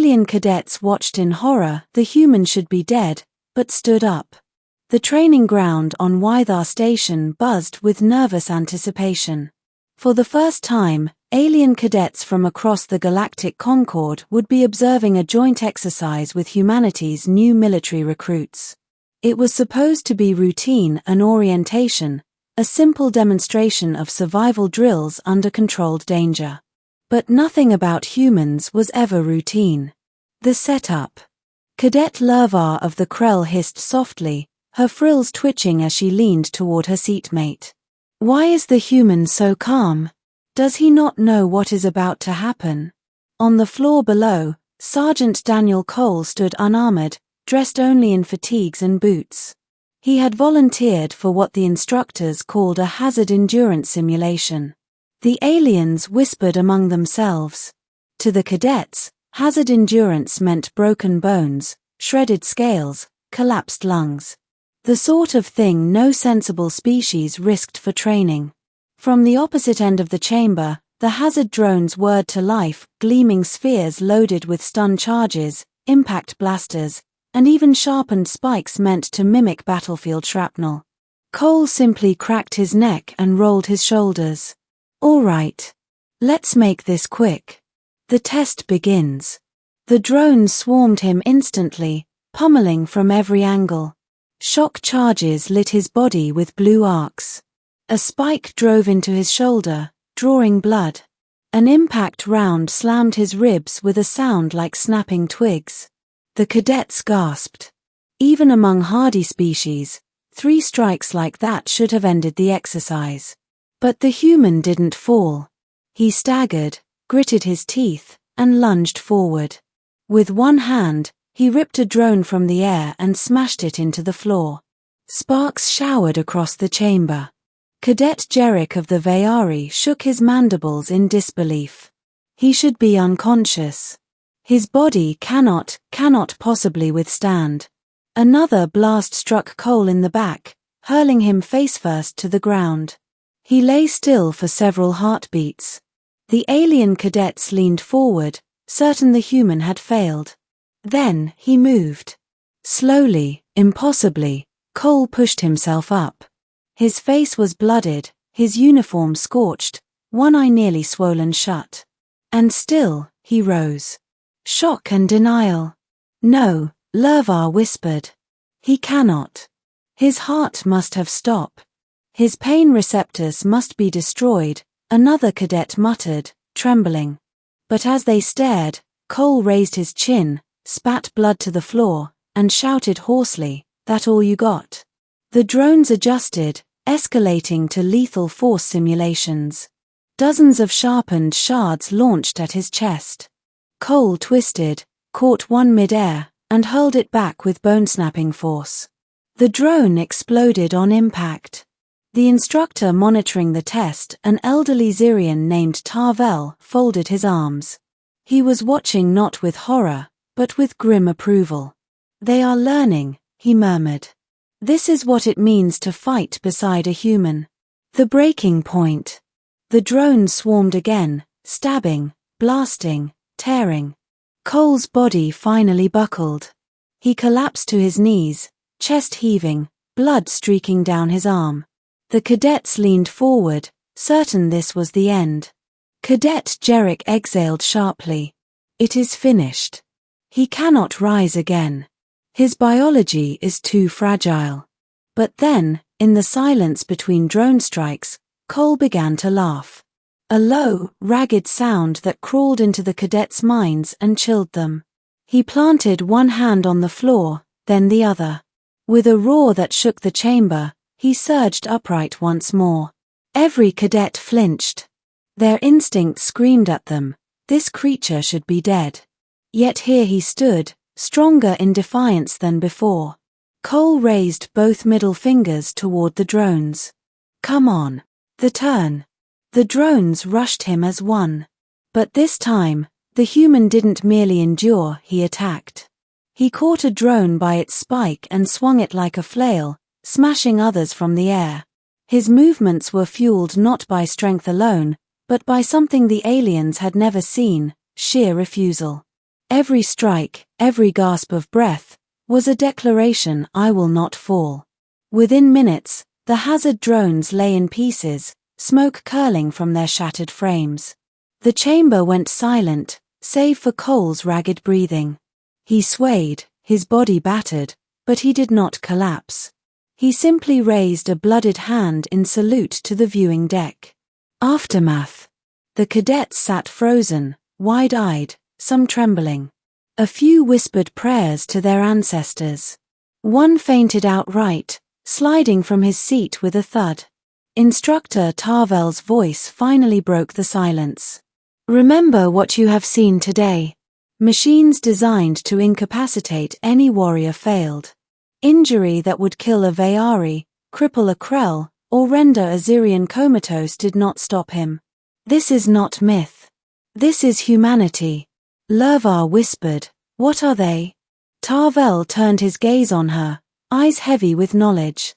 alien cadets watched in horror. The human should be dead, but stood up. The training ground on Wythar Station buzzed with nervous anticipation. For the first time, alien cadets from across the galactic Concord would be observing a joint exercise with humanity's new military recruits. It was supposed to be routine, an orientation, a simple demonstration of survival drills under controlled danger. But nothing about humans was ever routine. The setup. Cadet Lervar of the Krell hissed softly, her frills twitching as she leaned toward her seatmate. Why is the human so calm? Does he not know what is about to happen? On the floor below, Sergeant Daniel Cole stood unarmored, dressed only in fatigues and boots. He had volunteered for what the instructors called a hazard endurance simulation. The aliens whispered among themselves. To the cadets, hazard endurance meant broken bones, shredded scales, collapsed lungs. The sort of thing no sensible species risked for training. From the opposite end of the chamber, the hazard drones whirred to life, gleaming spheres loaded with stun charges, impact blasters, and even sharpened spikes meant to mimic battlefield shrapnel. Cole simply cracked his neck and rolled his shoulders. All right. Let's make this quick. The test begins. The drones swarmed him instantly, pummeling from every angle. Shock charges lit his body with blue arcs. A spike drove into his shoulder, drawing blood. An impact round slammed his ribs with a sound like snapping twigs. The cadets gasped. Even among hardy species, 3 strikes like that should have ended the exercise. But the human didn't fall. He staggered, gritted his teeth, and lunged forward. With one hand, he ripped a drone from the air and smashed it into the floor. Sparks showered across the chamber. Cadet Jerick of the Vayari shook his mandibles in disbelief. He should be unconscious. His body cannot possibly withstand. Another blast struck Cole in the back, hurling him face-first to the ground. He lay still for several heartbeats. The alien cadets leaned forward, certain the human had failed. Then he moved. Slowly, impossibly, Cole pushed himself up. His face was blooded, his uniform scorched, one eye nearly swollen shut. And still, he rose. Shock and denial. No, Lervar whispered. He cannot. His heart must have stopped. His pain receptors must be destroyed, another cadet muttered, trembling. But as they stared, Cole raised his chin, spat blood to the floor, and shouted hoarsely, "That all you got?" The drones adjusted, escalating to lethal force simulations. Dozens of sharpened shards launched at his chest. Cole twisted, caught one mid-air, and hurled it back with bone-snapping force. The drone exploded on impact. The instructor monitoring the test, an elderly Zyrian named Tarvel, folded his arms. He was watching not with horror, but with grim approval. "They are learning," he murmured. "This is what it means to fight beside a human." The breaking point. The drones swarmed again, stabbing, blasting, tearing. Cole's body finally buckled. He collapsed to his knees, chest heaving, blood streaking down his arm. The cadets leaned forward, certain this was the end. Cadet Jerick exhaled sharply. It is finished. He cannot rise again. His biology is too fragile. But then, in the silence between drone strikes, Cole began to laugh. A low, ragged sound that crawled into the cadets' minds and chilled them. He planted one hand on the floor, then the other. With a roar that shook the chamber, he surged upright once more. Every cadet flinched. Their instinct screamed at them, this creature should be dead. Yet here he stood, stronger in defiance than before. Cole raised both middle fingers toward the drones. "Come on." The turn. The drones rushed him as one. But this time, the human didn't merely endure, he attacked. He caught a drone by its spike and swung it like a flail, smashing others from the air. His movements were fueled not by strength alone, but by something the aliens had never seen, sheer refusal. Every strike, every gasp of breath, was a declaration, I will not fall. Within minutes, the hazard drones lay in pieces, smoke curling from their shattered frames. The chamber went silent, save for Cole's ragged breathing. He swayed, his body battered, but he did not collapse. He simply raised a bloodied hand in salute to the viewing deck. Aftermath. The cadets sat frozen, wide-eyed, some trembling. A few whispered prayers to their ancestors. One fainted outright, sliding from his seat with a thud. Instructor Tarvel's voice finally broke the silence. Remember what you have seen today. Machines designed to incapacitate any warrior failed. Injury that would kill a Vayari, cripple a Krell, or render a Zirian comatose did not stop him. This is not myth. This is humanity. Lervar whispered, what are they? Tarvel turned his gaze on her, eyes heavy with knowledge.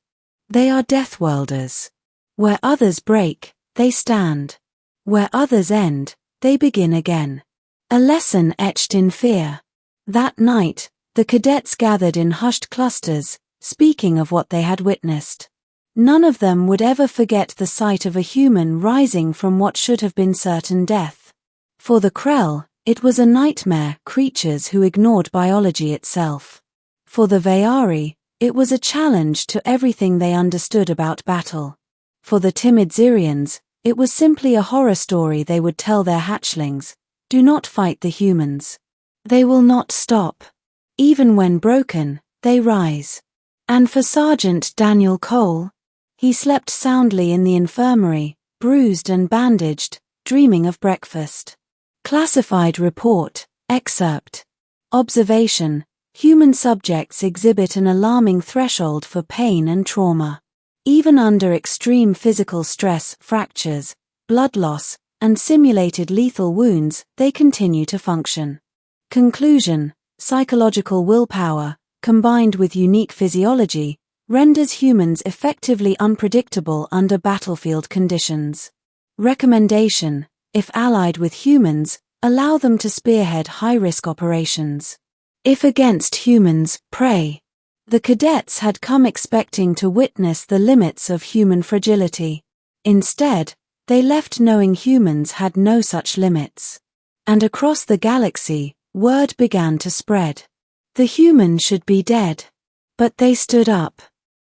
They are deathworlders. Where others break, they stand. Where others end, they begin again. A lesson etched in fear. That night, the cadets gathered in hushed clusters, speaking of what they had witnessed. None of them would ever forget the sight of a human rising from what should have been certain death. For the Krell, it was a nightmare, creatures who ignored biology itself. For the Vayari, it was a challenge to everything they understood about battle. For the timid Zirians, it was simply a horror story they would tell their hatchlings. Do not fight the humans. They will not stop. Even when broken, they rise. And for Sergeant Daniel Cole, he slept soundly in the infirmary, bruised and bandaged, dreaming of breakfast. Classified report, excerpt. Observation: human subjects exhibit an alarming threshold for pain and trauma. Even under extreme physical stress, fractures, blood loss, and simulated lethal wounds, they continue to function. Conclusion: psychological willpower, combined with unique physiology, renders humans effectively unpredictable under battlefield conditions. Recommendation: if allied with humans, allow them to spearhead high-risk operations. If against humans, pray. The cadets had come expecting to witness the limits of human fragility. Instead, they left knowing humans had no such limits. And across the galaxy, word began to spread. The human should be dead. But they stood up.